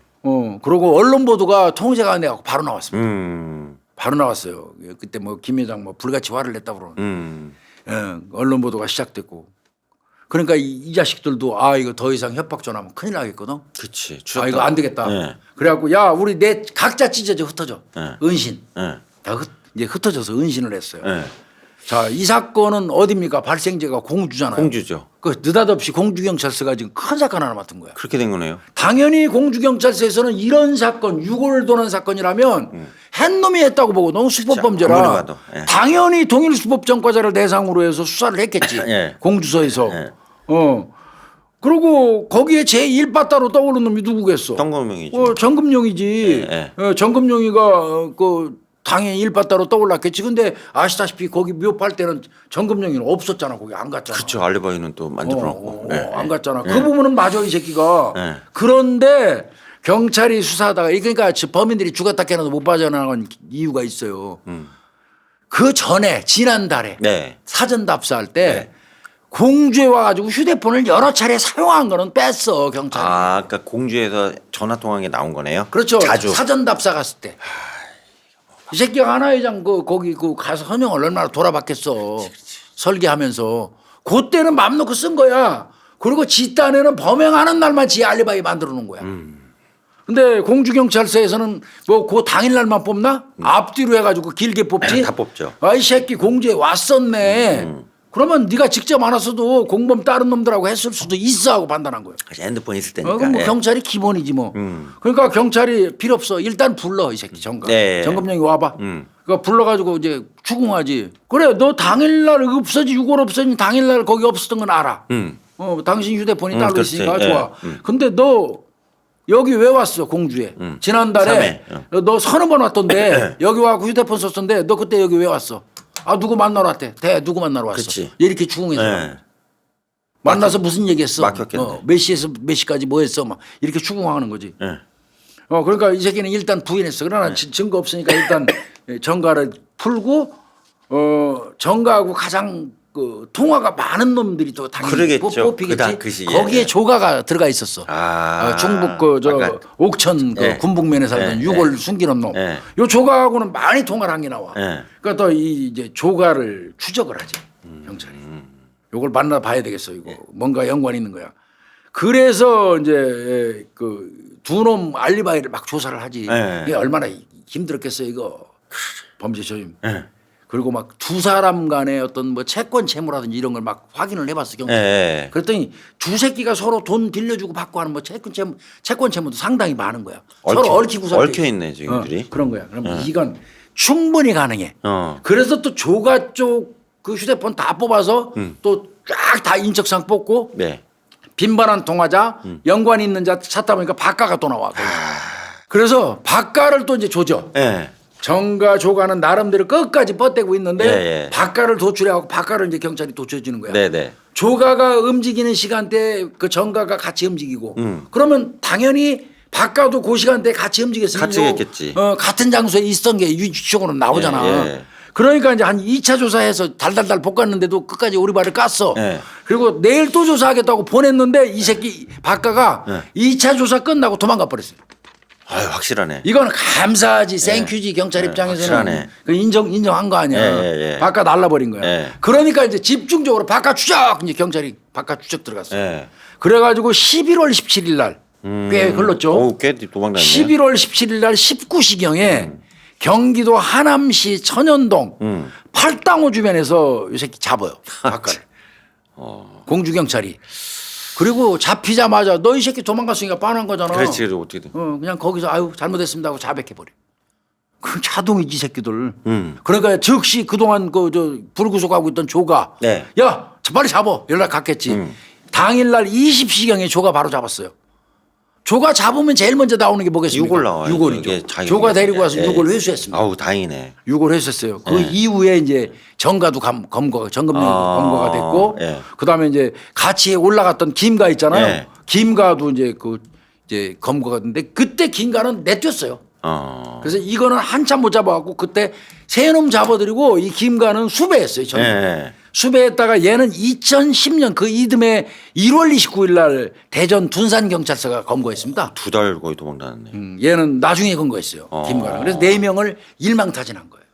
S1: 그러고 언론 보도가 통제가 안 돼갖고 바로 나왔습니다. 바로 나왔어요. 그때 뭐 김 회장 뭐 불같이 화를 냈다 그러는. 언론 보도가 시작됐고. 그러니까 이 자식들도 이거 더 이상 협박 전하면 큰일 나겠거든.
S2: 그치.
S1: 이거 안 되겠다.
S2: 네.
S1: 그래갖고 야 우리 내 각자 찢어져 흩어져.
S2: 네.
S1: 은신.
S2: 네.
S1: 다 이제 흩어져서 은신을 했어요.
S2: 네.
S1: 자, 이 사건은 어딥니까? 발생제가 공주잖아요.
S2: 공주죠.
S1: 그 느닷없이 공주경찰서가 지금 큰 사건 하나 맡은 거야.
S2: 그렇게 된 거네요.
S1: 당연히 공주경찰서에서는 이런 사건, 유골 도난 사건이라면 한 놈이 했다고 보고 너무
S2: 아무리
S1: 수법범죄라
S2: 봐도, 예.
S1: 당연히 동일수법전과자를 대상으로 해서 수사를 했겠지.
S2: 예.
S1: 공주서에서.
S2: 예.
S1: 그리고 거기에 제1바따로 떠오르는 놈이 누구겠어?
S2: 정금명이죠.
S1: 정금용이지.
S2: 예,
S1: 정금용이가 그 당연히 일바따로 떠올랐겠지. 근데 아시다시피 거기 묘팔 때는 정금용이는 없었잖아. 거기 안 갔잖아.
S2: 그렇죠. 알리바이는 또 만들어놨고.
S1: 안 갔잖아. 그 부분은 맞아 이 새끼가.
S2: 예.
S1: 그런데 경찰이 수사하다가 그러니까 범인들이 죽었다 깨어나도 못 빠져나간 이유가 있어요. 그 전에 지난달에
S2: 네.
S1: 사전 답사할 때 공주에 와가지고 휴대폰을 여러 차례 사용한 거는 뺐어 경찰이.
S2: 그러니까 공주에서 전화 통화한 게 나온 거네요.
S1: 그렇죠.
S2: 자주.
S1: 사전 답사 갔을 때. 이 새끼가 하나회장 거기 가서 헌영을 얼마나 돌아봤겠어. 설계하면서 그때는 맘 놓고 쓴 거야. 그리고 지 딴에는 범행하는 날만 지 알리바이 만들어 놓은 거야. 근데 공주경찰서에서는 뭐 그 당일날만 뽑나? 앞뒤로 해가지고 길게 뽑지.
S2: 다 뽑죠.
S1: 아이 새끼 공주에 왔었네. 그러면 네가 직접 안 왔어도 공범 다른 놈들하고 했을 수도 있어 하고 판단한 거예요.
S2: 핸드폰 있을 때니까.
S1: 그럼 뭐
S2: 예.
S1: 경찰이 기본이지 뭐. 그러니까 경찰이 필요 없어. 일단 불러 이 새끼 정감.
S2: 네.
S1: 정감령이 와봐. 그러니까 불러가지고 이제 추궁하지. 그래 너 당일날 없어지 6월 없어지 당일날 거기 없었던 건 알아. 당신 휴대폰이 따로
S2: 그렇지.
S1: 있으니까
S2: 예.
S1: 좋아. 근데 너 여기 왜 왔어 공주에? 지난달에
S2: 3회.
S1: 너 서너 번 왔던데 여기 와고 휴대폰 썼던데 너 그때 여기 왜 왔어? 아 누구 만나러 왔대. 누구 만나러 왔어?
S2: 그치.
S1: 이렇게 추궁해서
S2: 예.
S1: 만나서 무슨 얘기했어?
S2: 막혔겠네.
S1: 몇 시에서 몇 시까지 뭐 했어? 막 이렇게 추궁하는 거지.
S2: 예.
S1: 그러니까 이 새끼는 일단 부인했어. 그러나 증거 없으니까 일단 정가를 풀고 정가하고 가장 그 통화가 많은 놈들이 또 당연히
S2: 그러겠죠.
S1: 뽑히겠지.
S2: 그 시기에.
S1: 거기에 조가가 들어가 있었어. 중북
S2: 아까
S1: 옥천
S2: 예.
S1: 군북면에 살던
S2: 예.
S1: 6월 숨기는 놈.
S2: 예.
S1: 요 조가하고는 많이 통화를 한 게 나와.
S2: 예.
S1: 그러니까 또 이제 조가를 추적을 하지 경찰이. 요걸 만나 봐야 되겠어 이거. 뭔가 연관이 있는 거야. 그래서 이제 그 두 놈 알리바이를 막 조사를 하지.
S2: 예.
S1: 이게 얼마나 힘들었겠어요 이거. 범죄 조임.
S2: 예.
S1: 그리고 막 두 사람 간의 어떤 뭐 채권 채무라든지 이런 걸 막 확인을 해봤어 경찰.
S2: 예.
S1: 그랬더니 두 새끼가 서로 돈 빌려주고 받고 하는 뭐 채권 채무도 상당히 많은 거야. 서로 얽히고 살고
S2: 얽혀 있네 지금들이.
S1: 그런 거야. 그럼 이건 충분히 가능해.
S2: 어.
S1: 그래서 또 조가 쪽 그 휴대폰 다 뽑아서 또 쫙 다 인적사항 뽑고
S2: 네.
S1: 빈번한 통화자 연관 있는 자 찾다 보니까 박가가 또 나와. 그래서 박가를 또 이제 조져.
S2: 예.
S1: 정가 조가는 나름대로 끝까지 뻗대고 있는데
S2: 예.
S1: 박가를 도출해갖고 박가를 이제 경찰이 도출해주는 거야.
S2: 네네.
S1: 조가가 움직이는 시간대에 그 정가가 같이 움직이고 그러면 당연히 박가도 그 시간대에 같이 움직였으면
S2: 같이 했겠지.
S1: 같은 장소에 있었던 게 유추적으로 나오잖아.
S2: 예.
S1: 그러니까 이제 한 2차 조사해서 달달달 볶았는데도 끝까지 오리발을 깠어.
S2: 예.
S1: 그리고 내일 또 조사하겠다고 보냈는데 이 새끼 박가가
S2: 예.
S1: 2차 조사 끝나고 도망가 버렸어요.
S2: 아유 확실하네.
S1: 이거는 감사하지 생큐지 경찰 입장에서는
S2: 확실하네.
S1: 그 인정한 거 아니야.
S2: 예.
S1: 바깥 날라버린 거야.
S2: 예.
S1: 그러니까 이제 집중적으로 바깥 추적 이제 경찰이 바깥 추적 들어갔어.
S2: 예.
S1: 그래가지고 11월 17일 날 꽤 흘렀죠.
S2: 오, 꽤 도망다녔네.
S1: 11월 17일 날 19시경에 경기도 하남시 천연동 팔당호 주변에서 이 새끼 잡아요. 바깥 공주 경찰이. 그리고 잡히자마자 너 이 새끼 도망갔으니까 빤한 거잖아.
S2: 그렇지. 그래도 어떻게 돼?
S1: 그냥 거기서 아유 잘못했습니다 하고 자백해버려. 그 자동이지 새끼들. 그러니까 즉시 그동안 그 저 불구속하고 있던 조가
S2: 네.
S1: 야 빨리 잡아 연락 갔겠지. 당일날 20시경에 조가 바로 잡았어요. 조가 잡으면 제일 먼저 나오는 게 뭐겠습니까?
S2: 6월 나와요. 이게
S1: 6월이죠.
S2: 자기
S1: 조가 데리고 와서
S2: 예.
S1: 6월 회수했습니다.
S2: 아우 다행이네.
S1: 6월 회수했어요. 그 이후에 이제 정가도 검거가 검거가 됐고
S2: 예.
S1: 그다음에 이제 같이 올라갔던 김가 있잖아요.
S2: 예.
S1: 김가도 이제 이제 검거가 됐는데 그때 김가는 내쫓어요. 그래서 이거는 한참 못 잡아갖고 그때 세 놈 잡아들이고 이 김가는 수배했어요. 저는.
S2: 예.
S1: 수배했다가 얘는 2010년 그 이듬해 1월 29일 날 대전 둔산경찰서가 검거했습니다.
S2: 2달 거의 도망다녔네.
S1: 얘는 나중에 검거했어요. 김가는. 그래서 4명을 일망타진한 거예요.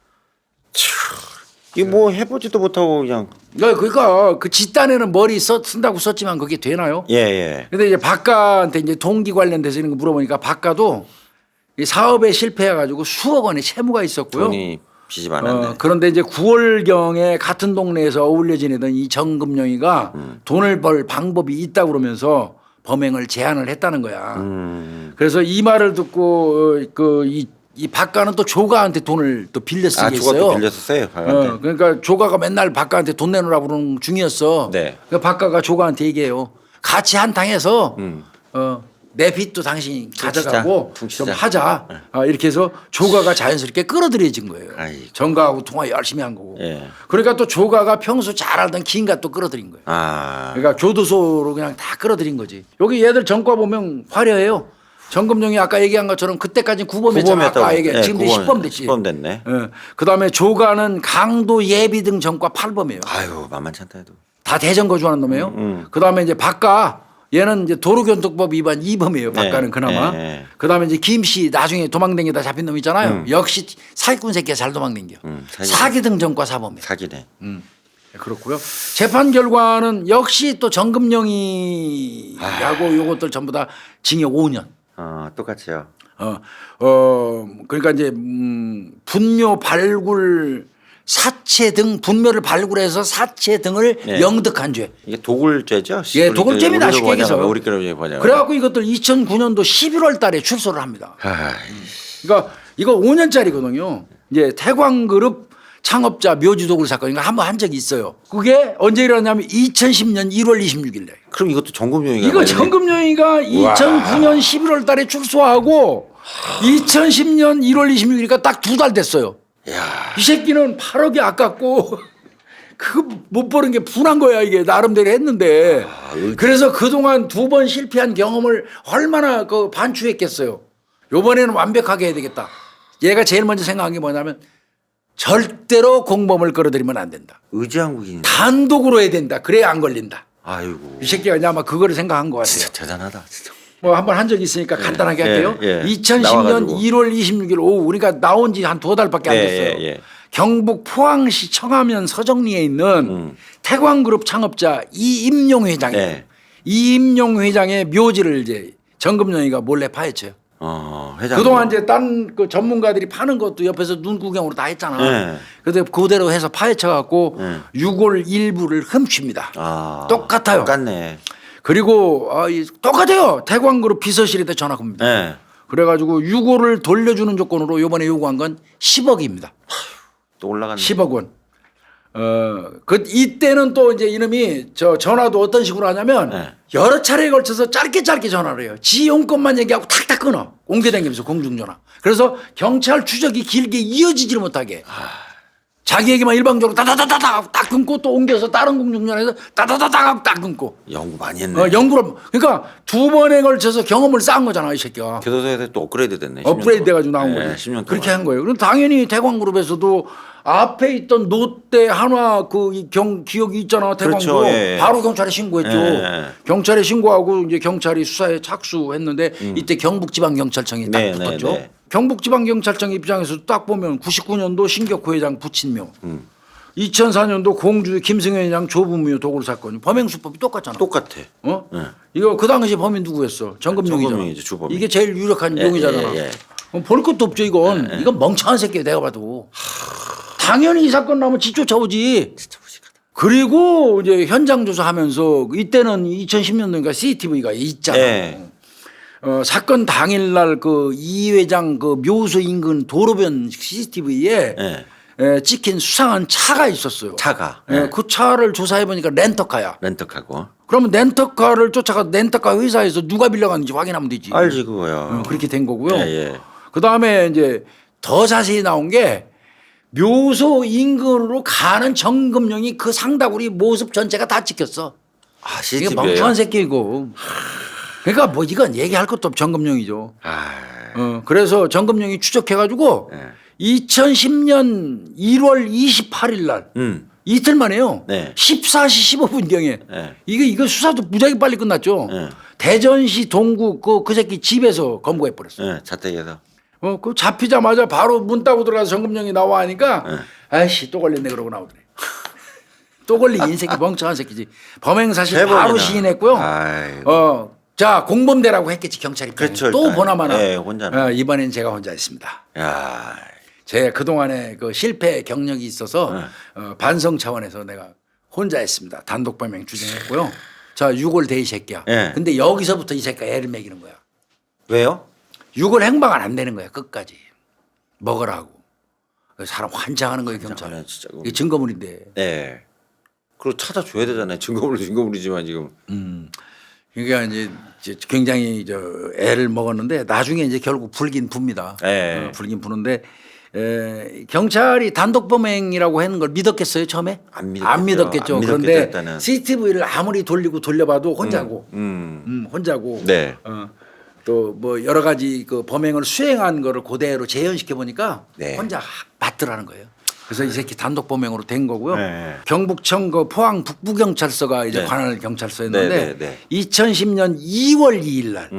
S2: 이게 뭐 해보지도 못하고 그냥.
S1: 그러니까 그 집단에는 머리 쓴다고 썼지만 그게 되나요?
S2: 예.
S1: 근데 이제 박가한테 이제 동기 관련돼서 이런 거 물어보니까 박가도 이 사업에 실패해가지고 수억 원의 채무가 있었고요.
S2: 돈이 빚이 많았네.
S1: 그런데 이제 9월경에 같은 동네에서 어울려 지내던 이 정금영이가 돈을 벌 방법이 있다 그러면서 범행을 제안을 했다는 거야. 그래서 이 말을 듣고 이 박가는 또 조가한테 돈을 또 빌려 쓰게
S2: 조가
S1: 했어요.
S2: 또 빌렸었어요. 박가한테.
S1: 그러니까 조가가 맨날 박가한테 돈 내놓으라고 그러는 중이었어.
S2: 네.
S1: 그러니까 박가가 조가한테 얘기해요. 같이 한탕해서 내 빚도 당신이 가져가고
S2: 퉁치자.
S1: 좀 하자. 이렇게 해서 조가가 자연스럽게 끌어들여진 거예요.
S2: 아이고.
S1: 정가하고 통화 열심히 한 거고.
S2: 예.
S1: 그러니까 또 조가가 평소 잘 알던 김가 또 끌어들인 거예요. 그러니까 교도소로 그냥 다 끌어들인 거지. 여기 얘들 전과 보면 화려해요. 정금용이 아까 얘기한 것처럼 그때까지 구범했잖아. 아까 얘기한 지금 이제 10범 됐지.
S2: 10범 됐네.
S1: 예. 그다음에 조가는 강도 예비 등 전과 8범이에요.
S2: 아유 만만치 않다 해도.
S1: 다 대전 거주하는 놈이에요. 그다음에 이제 박가 얘는 이제 도로교통법 위반 2범이에요. 박가는 그나마. 그다음에 이제 김씨 나중에 도망댕기다 잡힌 놈 있잖아요. 역시 사기꾼 새끼가 잘 도망댕겨. 사기 등 전과 사범이에요.
S2: 사기네.
S1: 그렇고요. 재판 결과는 역시 또 정금령이하고 요것들 전부 다 징역 5년.
S2: 똑같이요.
S1: 그러니까 이제 분묘 발굴 사체 등 분묘를 발굴해서 사체 등을 영득한 죄.
S2: 이게 도굴죄죠?
S1: 예, 도굴죄입니다. 쉽게 얘기해서.
S2: 우리끼리 번역.
S1: 그래갖고 이것들 2009년도 11월 달에 출소를 합니다. 그러니까 이거 5년짜리거든요. 이제 태광그룹 창업자 묘지도굴 사건 이거 한번 한 적이 있어요. 그게 언제 일어났냐면 2010년 1월 26일에.
S2: 그럼 이것도 정금용이가
S1: 이거 정금용이가 2009년 11월 달에 출소하고 2010년 1월 26일이니까 딱 2달 됐어요.
S2: 야.
S1: 이 새끼는 8억이 아깝고 그거 못 버는 게 분한 거야 이게 나름대로 했는데 그래서 그동안 2번 실패한 경험을 얼마나 그 반추했겠어요. 요번에는 완벽하게 해야 되겠다. 얘가 제일 먼저 생각한 게 뭐냐면 절대로 공범을 끌어들이면 안 된다.
S2: 의지한국인.
S1: 단독으로 해야 된다. 그래야 안 걸린다.
S2: 아이고.
S1: 이 새끼가 이제 아마 그거를 생각한 것 같아요.
S2: 진짜 대단하다. 진짜.
S1: 뭐 한 번 한 적이 있으니까 간단하게 할게요. 2010년
S2: 나와가지고.
S1: 1월 26일 오후 우리가 나온 지 한 2달밖에 안 됐어요. 경북 포항시 청하면 서정리에 있는 태광그룹 창업자 이임용 회장이에요. 이임용 회장의 묘지를 이제 정금영이가 몰래 파헤쳐요.
S2: 회장.
S1: 그동안 이제 딴 그 전문가들이 파는 것도 옆에서 눈 구경으로 다 했잖아. 그래서 그대로 해서 파헤쳐 갖고 6월 일부를 훔칩니다. 똑같아요.
S2: 똑같네.
S1: 그리고 똑같아요. 태광그룹 비서실에다 전화가 옵니다. 그래가지고 6호를 돌려주는 조건으로 이번에 요구한 건 10억입니다.
S2: 또 올라갔네.
S1: 10억 원. 이때는 또 이제 이놈이 전화도 어떤 식으로 하냐면 여러 차례에 걸쳐서 짧게 전화를 해요. 지 용건만 얘기하고 탁탁 끊어. 옮겨다니면서 공중전화. 그래서 경찰 추적이 길게 이어지질 못하게. 자기 얘기만 일방적으로 따다다다다 딱 끊고 또 옮겨서 다른 공중전화에서 따다다다 딱 끊고.
S2: 연구 많이 했네.
S1: 연구를 그러니까 2번에 걸쳐서 경험을 쌓은 거잖아 이 새끼가.
S2: 교도소에 또 업그레이드 됐네.
S1: 업그레이드 돼가지고 나온 거지.
S2: 10년 동안.
S1: 그렇게 한 거예요. 그럼 당연히 태광그룹에서도 앞에 있던 롯데 한화 기억이 있잖아. 태광그룹
S2: 그렇죠.
S1: 바로 경찰에 신고했죠. 경찰에 신고하고 이제 경찰이 수사에 착수했는데 이때 경북지방경찰청이 딱 붙었죠. 경북지방경찰청 입장에서 딱 보면 99년도 신격호 회장 부친묘 2004년도 공주 김승현 회장 조부묘 도굴 사건 범행수법이 똑같잖아.
S2: 똑같아.
S1: 이거 그 당시 범인 누구였어? 정금용이잖아.
S2: 정금용이지, 주범이.
S1: 이게 제일 유력한 용의자잖아. 볼 것도 없죠 이건. 이건 멍청한 새끼야 내가 봐도. 당연히 이 사건 나오면 지 쫓아오지.
S2: 진짜 무식하다.
S1: 그리고 이제 현장 조사하면서 이때는 2010년도니까 CCTV가 있잖아. 사건 당일날 그 이 회장 그 묘소 인근 도로변 CCTV에 찍힌 수상한 차가 있었어요.
S2: 차가.
S1: 그 차를 조사해 보니까 렌터카야.
S2: 렌터카고.
S1: 그러면 렌터카를 쫓아가 렌터카 회사에서 누가 빌려갔는지 확인하면 되지.
S2: 알지 그거야.
S1: 그렇게 된 거고요.
S2: 예.
S1: 그 다음에 이제 더 자세히 나온 게 묘소 인근으로 가는 정금령이 그 상다구리 모습 전체가 다 찍혔어. 이게
S2: CCTV.
S1: 멍청한 새끼이고. 그러니까 뭐 이건 얘기할 것도 없고 정금령이죠. 그래서 정금령이 추적해가지고 2010년 1월 28일 날 이틀 만에요. 14시 15분경에 이거 수사도 무지하게 빨리 끝났죠. 대전시 동구 그 새끼 집에서 검거해 버렸어요.
S2: 자택에서.
S1: 그 잡히자마자 바로 문 따고 들어가서 정금령이 나와 하니까 아이씨 또 걸렸네 그러고 나오더래. 또 걸린 인새끼 멍청한 새끼지. 범행 사실 바로 시인했고요. 자 공범대라고 했겠지 경찰이.
S2: 그렇죠,
S1: 또
S2: 일단.
S1: 보나마나.
S2: 혼자는.
S1: 이번엔 제가 혼자 했습니다.
S2: 야.
S1: 제 그동안의 그 실패 경력이 있어서 반성 차원에서 내가 혼자 했습니다. 단독 범행 주장했고요. 자 6월 돼 이 새끼야. 근데 여기서부터 이 새끼가 애를 먹이는 거야.
S2: 왜요?
S1: 6월 행방은 안 되는 거야 끝까지. 먹으라고. 사람 환장하는 거예요 경찰.
S2: 진짜.
S1: 이게 증거물인데.
S2: 네. 그리고 찾아줘야 되잖아요. 증거물이지만 지금.
S1: 그러니까 이제 굉장히 애를 먹었는데 나중에 이제 결국 불긴 붑니다. 불긴 푸는데 경찰이 단독 범행이라고 하는 걸 믿었겠어요 처음에?
S2: 안
S1: 믿었겠죠. 그런데
S2: 일단은.
S1: CCTV를 아무리 돌리고 돌려봐도 혼자고. 혼자고.
S2: 네.
S1: 또 뭐 여러 가지 그 범행을 수행한 거를 그대로 재현시켜 보니까
S2: 네.
S1: 혼자 맞더라는 거예요. 그래서 이 새끼 단독 범행으로 된 거고요.
S2: 네.
S1: 경북청 그 포항 북부경찰서가 이제
S2: 네.
S1: 관할 경찰서였는데
S2: 네, 네, 네.
S1: 2010년 2월 2일 날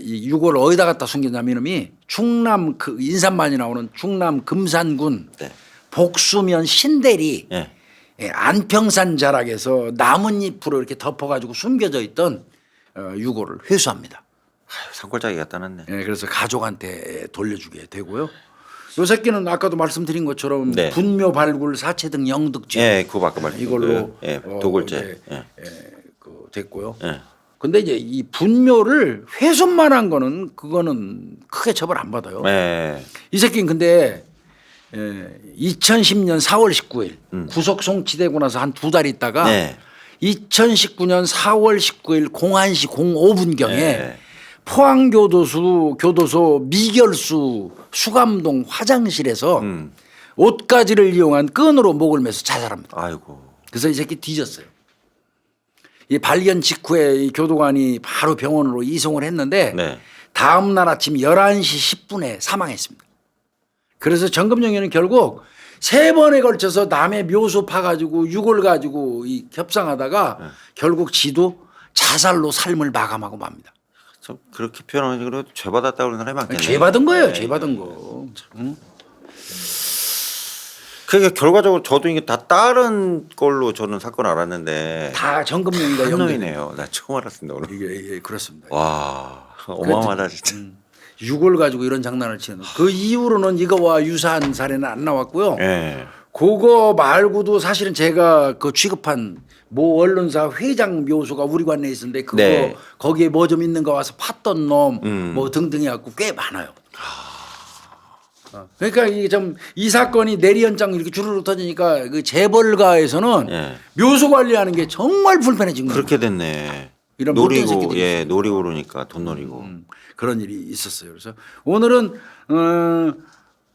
S1: 이 6월 어디다 갖다 숨겼냐면 이놈이 충남 그 인삼만이 나오는 충남 금산군
S2: 네.
S1: 복수면 신대리
S2: 예.
S1: 예, 안평산 자락에서 나뭇잎으로 이렇게 덮어가지고 숨겨져 있던 6호를 회수합니다.
S2: 아유, 산골짜기 갖다 놨네.
S1: 예, 그래서 가족한테 돌려주게 되고요. 요 새끼는 아까도 말씀드린 것처럼
S2: 네.
S1: 분묘 발굴 사체 등 영득죄
S2: 예, 그거 아까 말씀.
S1: 이걸로
S2: 예, 도굴죄.
S1: 이제,
S2: 예.
S1: 그 됐고요.
S2: 예.
S1: 근데 이제 이 분묘를 훼손만 한 거는 그거는 크게 처벌 안 받아요.
S2: 예.
S1: 이 새끼는 근데 2010년 4월 19일 구속 송치되고 나서 한 2달 있다가
S2: 네.
S1: 2019년 4월 19일 01시 05분경에
S2: 네.
S1: 포항교도소 미결수 수감동 화장실에서 옷가지를 이용한 끈으로 목을 매서 자살합니다.
S2: 아이고.
S1: 그래서 이 새끼 뒤졌어요. 이 발견 직후에 이 교도관이 바로 병원으로 이송을 했는데
S2: 네.
S1: 다음 날 아침 11시 10분에 사망했습니다. 그래서 정금영이는 결국 3번에 걸쳐서 남의 묘소 파가지고 육을 가지고 이 협상하다가 결국 지도 자살로 삶을 마감하고 맙니다.
S2: 좀 그렇게 표현하지 그래도 죄 받았다 그러는 사람이 많겠네.
S1: 죄 받은 거예요.
S2: 네.
S1: 죄 받은 거. 응?
S2: 그러니까 결과적으로 저도 이게 다 다른 걸로 저는 사건 알았는데
S1: 다 정금영이가
S2: 한
S1: 연결.
S2: 놈이네요. 나 처음 알았습니다 오늘.
S1: 이게 그렇습니다.
S2: 와 어마어마하다 진짜.
S1: 육을 가지고 이런 장난을 치는. 그 이후로는 이거와 유사한 사례는 안 나왔고요.
S2: 예.
S1: 그거 말고도 사실은 제가 그 취급한 모 언론사 회장 묘소가 우리 관내에 있었는데 그거
S2: 네.
S1: 거기에 뭐 좀 있는 거 와서 팠던 놈 뭐 등등 해갖고 꽤 많아요. 그러니까 이게 좀 이 사건이 내리연장 이렇게 주르륵 터지니까 그 재벌가에서는
S2: 예.
S1: 묘소 관리하는 게 정말 불편해진 거예요.
S2: 그렇게 됐네.
S1: 이런 못된
S2: 노리고
S1: 새끼들이
S2: 예
S1: 있어요.
S2: 노리고 그러니까 돈 노리고.
S1: 그런 일이 있었어요. 그래서 오늘은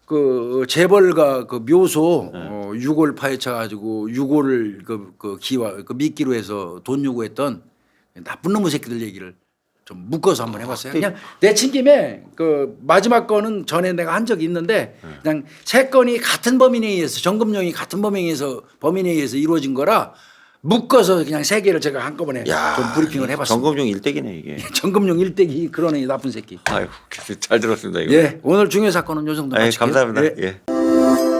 S1: 그 재벌가 그 묘소 6월 파헤쳐 가지고 6월을 그 기와 그 미끼로 해서 돈 요구했던 나쁜 놈의 새끼들 얘기를 좀 묶어서 한번 해봤어요. 그냥 내친 김에 그 마지막 거는 전에 내가 한 적이 있는데 그냥 3건이 같은 범인에 의해서 정금령이 같은 범인에 의해서 이루어진 거라 묶어서 그냥 3개를 제가 한꺼번에 좀 브리핑을 해봤습니다.
S2: 정금용 일대기네 이게.
S1: 정금령 일대기 그러네 나쁜 새끼.
S2: 아유 잘 들었습니다 이거.
S1: 예, 오늘 중요 사건은 요 정도
S2: 예,
S1: 마칠게요.
S2: 감사합니다.
S1: 예.
S2: 예.